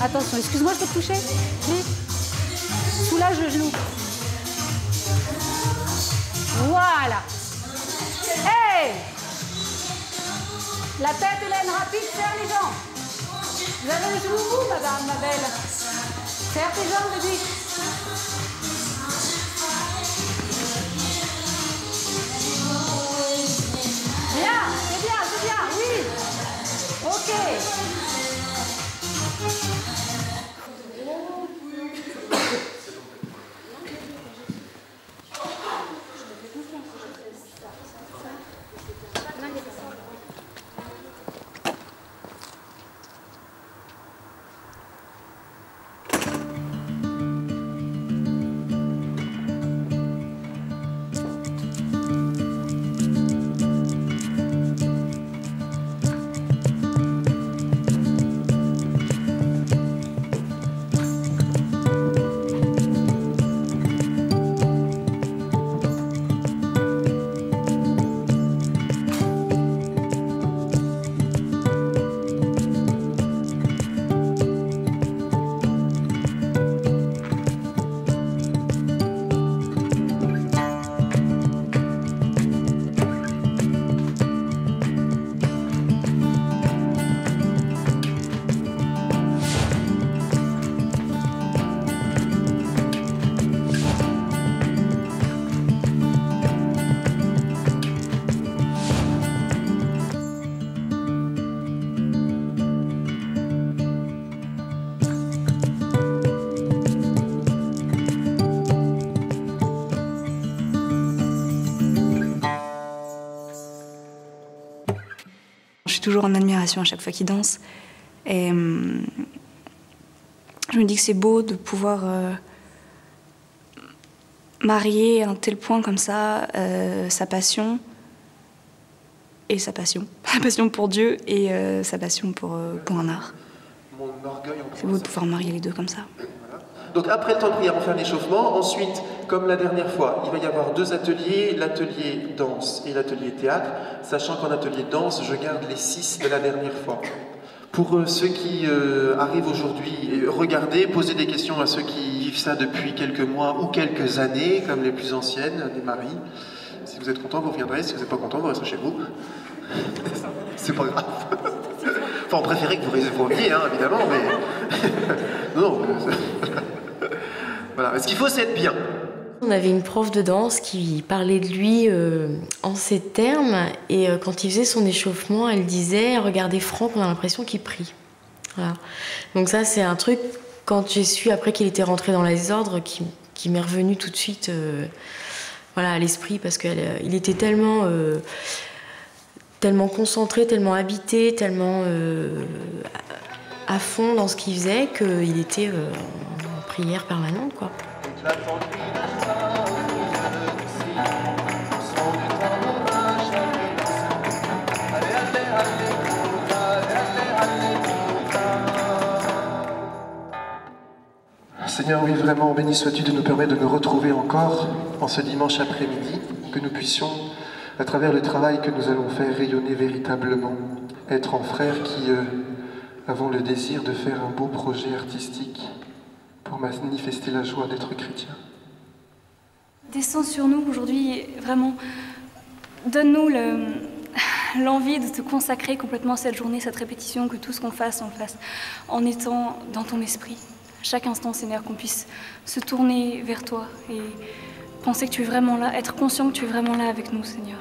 Attention, excuse-moi, je peux te toucher? Oui. Soulage le genou. Voilà. Hey! La tête, Hélène, rapide, serre les jambes. Vous avez le genou où, madame, ma belle? Serre tes jambes, Ludwig. Bien, c'est bien, oui. Ok. Je suis toujours en admiration à chaque fois qu'il danse. Et je me dis que c'est beau de pouvoir marier à un tel point comme ça sa passion et sa passion. Sa passion pour Dieu et sa passion pour un art. C'est beau de pouvoir marier les deux comme ça. Donc après le temps de prière, on fait un échauffement. Ensuite, comme la dernière fois, il va y avoir deux ateliers, l'atelier danse et l'atelier théâtre, sachant qu'en atelier danse, je garde les 6 de la dernière fois. Pour ceux qui arrivent aujourd'hui, regardez, posez des questions à ceux qui vivent ça depuis quelques mois ou quelques années, comme les plus anciennes, les maris. Si vous êtes content, vous reviendrez. Si vous n'êtes pas content, vous resterez chez vous. C'est pas grave. Enfin, on préférait que vous reveniez, hein, évidemment, mais... non. Voilà. Ce qu'il faut, c'est être bien. On avait une prof de danse qui parlait de lui en ces termes, et quand il faisait son échauffement, elle disait « Regardez Franck, on a l'impression qu'il prie ». Voilà. Donc ça, c'est un truc, quand j'ai su après qu'il était rentré dans les ordres, qui m'est revenu tout de suite voilà, à l'esprit, parce qu'il était tellement, tellement concentré, tellement habité, tellement à fond dans ce qu'il faisait, qu'il était en prière permanente, quoi. Seigneur, oui, vraiment, béni sois-tu de nous permettre de nous retrouver encore en ce dimanche après-midi, que nous puissions, à travers le travail que nous allons faire, rayonner véritablement, être en frères qui avons le désir de faire un beau projet artistique pour manifester la joie d'être chrétien. Descends sur nous aujourd'hui, vraiment, donne-nous l'envie de te consacrer complètement cette journée, cette répétition, que tout ce qu'on fasse, on le fasse en étant dans ton esprit. Chaque instant, Seigneur, qu'on puisse se tourner vers toi et penser que tu es vraiment là, être conscient que tu es vraiment là avec nous, Seigneur.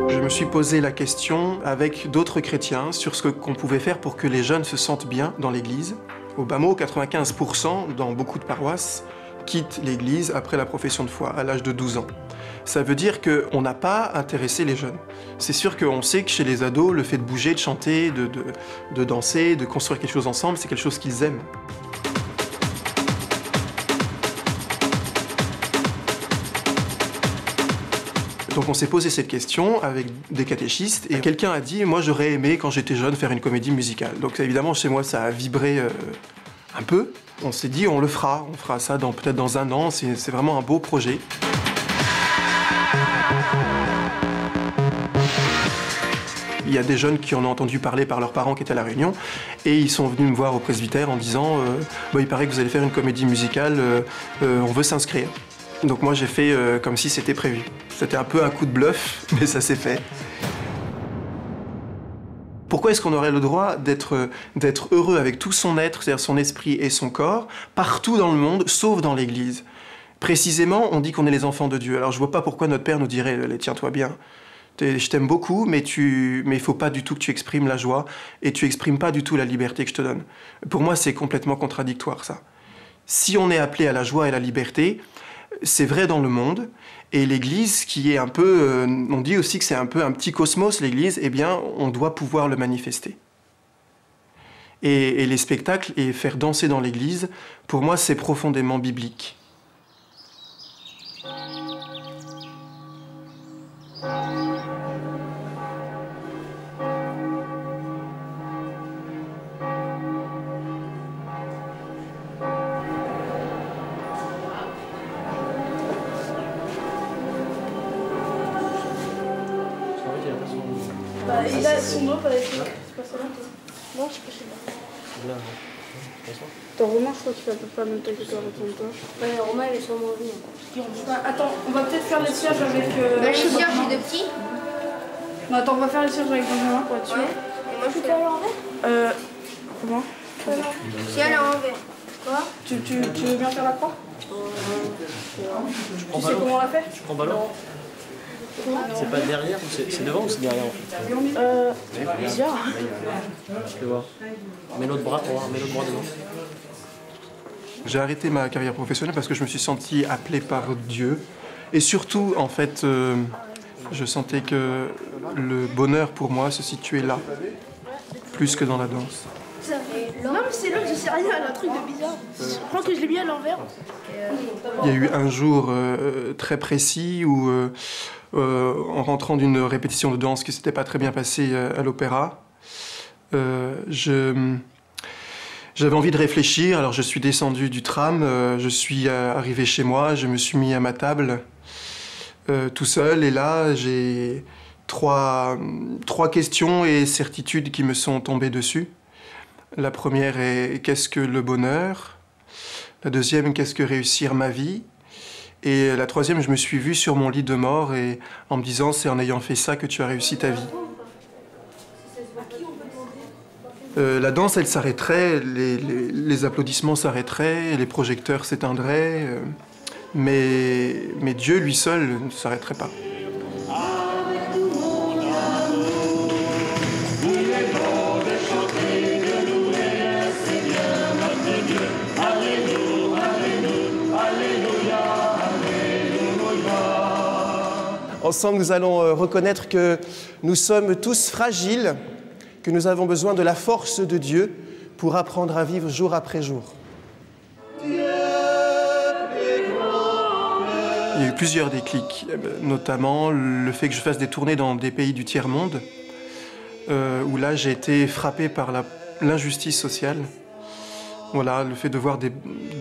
Je me suis posé la question avec d'autres chrétiens sur ce qu'on pouvait faire pour que les jeunes se sentent bien dans l'église. Au bas mot, 95% dans beaucoup de paroisses quittent l'église après la profession de foi, à l'âge de 12 ans. Ça veut dire qu'on n'a pas intéressé les jeunes. C'est sûr qu'on sait que chez les ados, le fait de bouger, de chanter, de danser, de construire quelque chose ensemble, c'est quelque chose qu'ils aiment. Donc on s'est posé cette question avec des catéchistes et quelqu'un a dit « Moi j'aurais aimé quand j'étais jeune faire une comédie musicale ». Donc évidemment chez moi ça a vibré un peu. On s'est dit, on fera ça peut-être dans 1 an, c'est vraiment un beau projet. Il y a des jeunes qui en ont entendu parler par leurs parents qui étaient à la Réunion et ils sont venus me voir au presbytère en disant il paraît que vous allez faire une comédie musicale, on veut s'inscrire. Donc moi j'ai fait comme si c'était prévu. C'était un peu un coup de bluff, mais ça s'est fait. Pourquoi est-ce qu'on aurait le droit d'être heureux avec tout son être, c'est-à-dire son esprit et son corps, partout dans le monde, sauf dans l'Église? Précisément, on dit qu'on est les enfants de Dieu. Alors je vois pas pourquoi notre Père nous dirait « tiens-toi bien ». Je t'aime beaucoup, mais il faut pas du tout que tu exprimes la joie et tu exprimes pas du tout la liberté que je te donne. Pour moi, c'est complètement contradictoire, ça. Si on est appelé à la joie et à la liberté, c'est vrai dans le monde, et l'Église, qui est un peu... on dit aussi que c'est un peu un petit cosmos, l'Église, eh bien, on doit pouvoir le manifester. Et les spectacles et faire danser dans l'Église, pour moi, c'est profondément biblique. Il a son doigt, c'est pas ça là? Non, je sais pas chez moi. Attends, Romain, je crois qu'il fait à peu près la même taille que toi avec ton doigt. Ouais, Romain, il est sûrement venu. Attends, on va peut-être faire les cierges avec... les cierges, j'ai 2 petits. Non, attends, on va faire les cierges avec Benjamin pour être sûr. Ouais. Et moi, je peux aller à l'envers? Comment? Si elle est à l'envers. Quoi? Tu veux bien faire la croix? Tu sais comment on l'a fait? Je prends ballon. C'est pas derrière, c'est devant ou c'est derrière en fait? Bizarre. Je peux voir. Mets l'autre bras pour voir, mets l'autre bras devant. J'ai arrêté ma carrière professionnelle parce que je me suis senti appelé par Dieu. Et surtout, en fait, je sentais que le bonheur pour moi se situait là, plus que dans la danse. Non, mais c'est là, je sais rien, un truc de bizarre. Je crois que je l'ai mis à l'envers. Il y a eu un jour très précis où, en rentrant d'une répétition de danse qui ne s'était pas très bien passée à l'opéra, j'avais envie de réfléchir, alors je suis descendu du tram, je suis arrivé chez moi, je me suis mis à ma table tout seul, et là j'ai trois questions et certitudes qui me sont tombées dessus. La première est « qu'est-ce que le bonheur ?» La deuxième « qu'est-ce que réussir ma vie ?» Et la troisième, je me suis vu sur mon lit de mort et en me disant « c'est en ayant fait ça que tu as réussi ta vie ». La danse, elle s'arrêterait, les applaudissements s'arrêteraient, les projecteurs s'éteindraient, mais Dieu, lui seul, ne s'arrêterait pas. Ensemble, nous allons reconnaître que nous sommes tous fragiles, que nous avons besoin de la force de Dieu pour apprendre à vivre jour après jour. Il y a eu plusieurs déclics, notamment le fait que je fasse des tournées dans des pays du tiers-monde, où là j'ai été frappé par l'injustice sociale. Voilà, le fait de voir des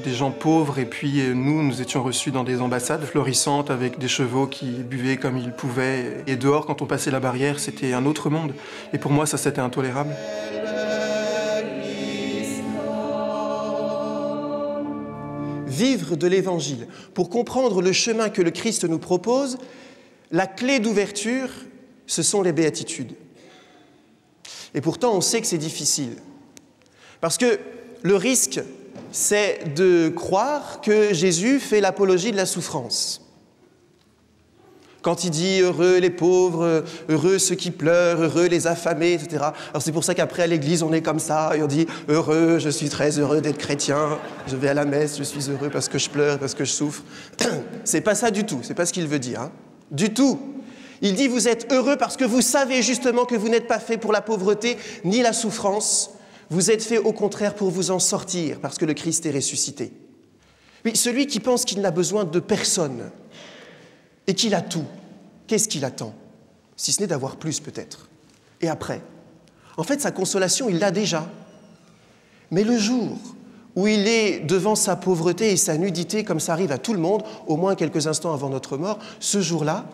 gens pauvres et puis nous étions reçus dans des ambassades florissantes avec des chevaux qui buvaient comme ils pouvaient. Et dehors, quand on passait la barrière, c'était un autre monde. Et pour moi, ça, c'était intolérable. Vivre de l'Évangile. Pour comprendre le chemin que le Christ nous propose, la clé d'ouverture, ce sont les béatitudes. Et pourtant, on sait que c'est difficile. Parce que le risque, c'est de croire que Jésus fait l'apologie de la souffrance. Quand il dit « heureux les pauvres, heureux ceux qui pleurent, heureux les affamés », etc. Alors c'est pour ça qu'après à l'église, on est comme ça, et on dit « heureux, je suis très heureux d'être chrétien, je vais à la messe, je suis heureux parce que je pleure, parce que je souffre ». C'est pas ça du tout, c'est pas ce qu'il veut dire, hein. Du tout. Il dit « vous êtes heureux parce que vous savez justement que vous n'êtes pas fait pour la pauvreté ni la souffrance ». Vous êtes fait au contraire pour vous en sortir, parce que le Christ est ressuscité. Oui, celui qui pense qu'il n'a besoin de personne et qu'il a tout, qu'est-ce qu'il attend? Si ce n'est d'avoir plus peut-être. Et après? En fait, sa consolation, il l'a déjà. Mais le jour où il est devant sa pauvreté et sa nudité, comme ça arrive à tout le monde, au moins quelques instants avant notre mort, ce jour-là,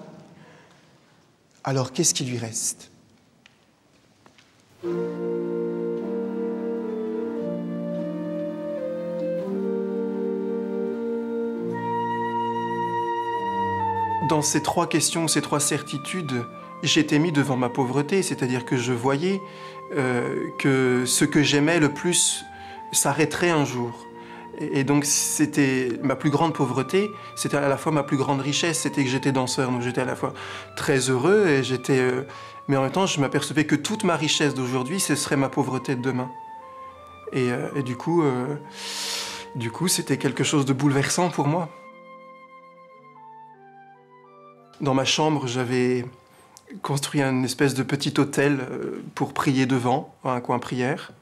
alors qu'est-ce qui lui reste? Dans ces trois questions, ces trois certitudes, j'étais mis devant ma pauvreté, c'est-à-dire que je voyais que ce que j'aimais le plus s'arrêterait un jour. Et donc c'était ma plus grande pauvreté, c'était à la fois ma plus grande richesse, c'était que j'étais danseur, donc j'étais à la fois très heureux, et mais en même temps je m'apercevais que toute ma richesse d'aujourd'hui, ce serait ma pauvreté de demain. Et du coup, c'était quelque chose de bouleversant pour moi. Dans ma chambre, j'avais construit une espèce de petit autel pour prier devant, un coin prière.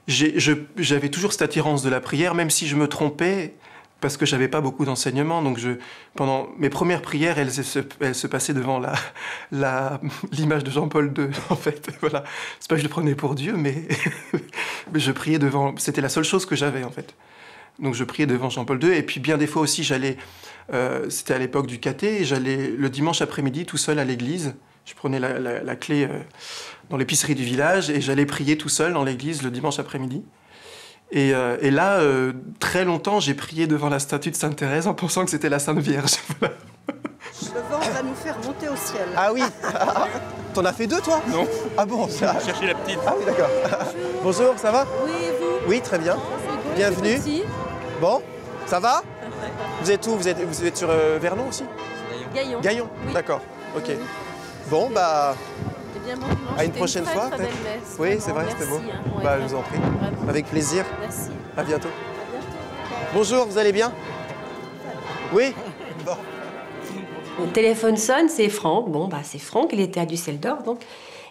J'avais toujours cette attirance de la prière, même si je me trompais, parce que j'avais pas beaucoup d'enseignements. Donc pendant mes premières prières, elles se passaient devant l'image de Jean-Paul II, en fait. Voilà. C'est pas que je le prenais pour Dieu, mais je priais devant. C'était la seule chose que j'avais, en fait. Donc je priais devant Jean-Paul II, et puis bien des fois aussi, j'allais. C'était à l'époque du caté, et j'allais le dimanche après-midi tout seul à l'église. Je prenais la clé dans l'épicerie du village et j'allais prier tout seul dans l'église le dimanche après-midi. Et là, très longtemps, j'ai prié devant la statue de Sainte Thérèse en pensant que c'était la Sainte Vierge. Voilà. Le vent va nous faire monter au ciel. Ah oui. T'en as fait deux, toi? Non. Ah bon, ça... Chercher la petite. Ah oui, d'accord. Bonjour, ça va? Oui, et vous? Oui, très bien. Bienvenue. Bon, ça va? Vous êtes où? Vous êtes sur Vernon aussi? Gaillon. Gaillon, oui. D'accord, ok. Oui. Bon, bah... Eh bien, bon dimanche. À une prochaine fois, très peut-être. belle messe. Oui, Vraiment, c'est vrai, c'était beau. merci, hein. Ouais, Bah, je vous en prie. vraiment. Avec plaisir. Merci. À bientôt. À bientôt. Bonjour, vous allez bien? Oui? Bon. Le téléphone sonne, c'est Franck. Bon, bah, c'est Franck, il était à Düsseldorf, donc.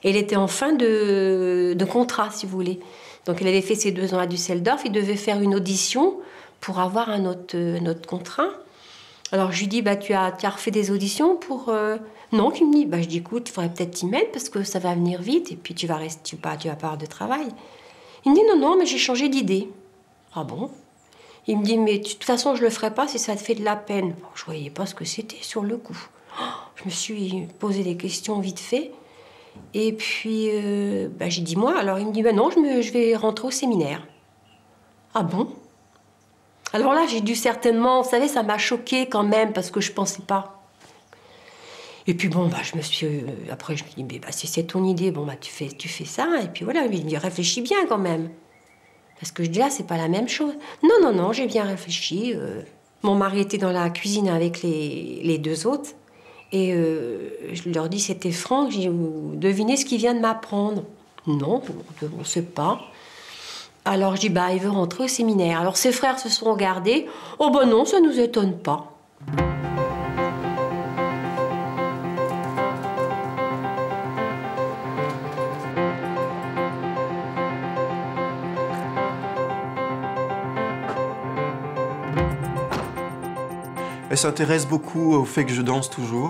Et il était en fin de contrat, si vous voulez. Donc, il avait fait ses 2 ans à Düsseldorf. Il devait faire une audition pour avoir un autre contrat. Alors, je lui dis, bah, tu as refait des auditions pour... Non, il me dit, bah, je dis, écoute, il faudrait peut-être t'y mettre parce que ça va venir vite et puis tu vas pas avoir de travail. Il me dit, non, mais j'ai changé d'idée. Ah bon? Il me dit, mais de toute façon, je le ferai pas si ça te fait de la peine. Bon, je voyais pas ce que c'était sur le coup. Je me suis posé des questions vite fait. Et puis, bah, j'ai dit, moi, alors il me dit, bah, non, je vais rentrer au séminaire. Ah bon? Alors là, j'ai dû certainement, vous savez, ça m'a choquée quand même parce que je pensais pas. Et puis bon, bah, je me suis... après, je me dis, bah, si c'est ton idée, bon, bah, tu fais ça. Et puis voilà, il me dit, réfléchis bien quand même. Parce que je dis, là, c'est pas la même chose. Non, j'ai bien réfléchi. Mon mari était dans la cuisine avec les 2 autres. Et je leur dis, c'était Franck. J'ai dit, devinez ce qu'il vient de m'apprendre. Non, on ne sait pas. Alors je dis, bah, il veut rentrer au séminaire. Alors ses frères se sont regardés. Oh ben non, ça ne nous étonne pas. Elle s'intéresse beaucoup au fait que je danse toujours.